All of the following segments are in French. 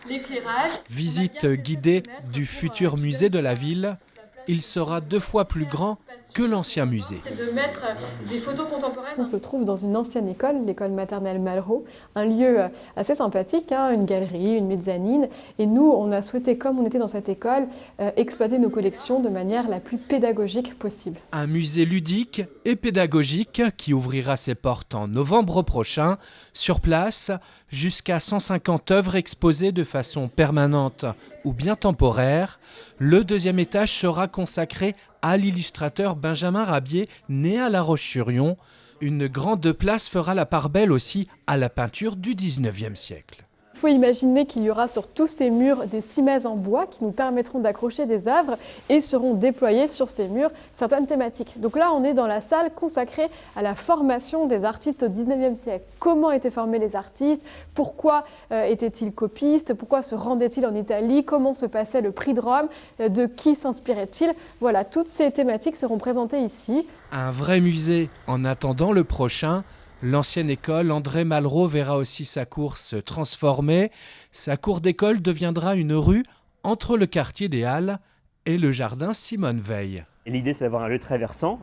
l'éclairage. Visite guidée du futur musée de la ville. Il sera 2 fois plus grand que l'ancien musée. C'est de mettre des photos contemporaines. On se trouve dans une ancienne école, l'école maternelle Malraux, un lieu assez sympathique, une galerie, une mezzanine. Et nous, on a souhaité, comme on était dans cette école, exploiter nos collections de manière la plus pédagogique possible. Un musée ludique et pédagogique qui ouvrira ses portes en novembre prochain. Sur place, jusqu'à 150 œuvres exposées de façon permanente ou bien temporaire. Le 2e étage sera consacré à l'illustrateur Benjamin Rabier, né à La Roche-sur-Yon. Une grande place fera la part belle aussi à la peinture du 19e siècle. Il faut imaginer qu'il y aura sur tous ces murs des cimaises en bois qui nous permettront d'accrocher des œuvres et seront déployées sur ces murs certaines thématiques. Donc là, on est dans la salle consacrée à la formation des artistes au 19e siècle. Comment étaient formés les artistes? Pourquoi étaient-ils copistes? Pourquoi se rendaient-ils en Italie? Comment se passait le prix de Rome? De qui s'inspiraient-ils? Voilà, toutes ces thématiques seront présentées ici. Un vrai musée en attendant le prochain. L'ancienne école André Malraux verra aussi sa cour se transformer. Sa cour d'école deviendra une rue entre le quartier des Halles et le jardin Simone Veil. L'idée, c'est d'avoir un lieu traversant.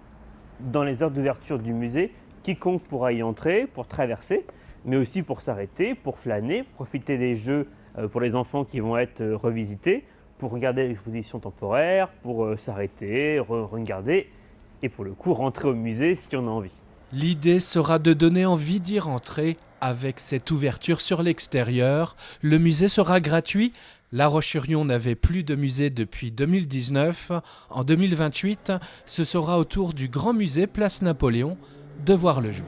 Dans les heures d'ouverture du musée, quiconque pourra y entrer pour traverser, mais aussi pour s'arrêter, pour flâner, profiter des jeux pour les enfants qui vont être revisités, pour regarder l'exposition temporaire, pour s'arrêter, regarder et pour le coup rentrer au musée si on a envie. L'idée sera de donner envie d'y rentrer avec cette ouverture sur l'extérieur. Le musée sera gratuit. La Roche-sur-Yon n'avait plus de musée depuis 2019. En 2028, ce sera au tour du Grand Musée Place Napoléon de voir le jour.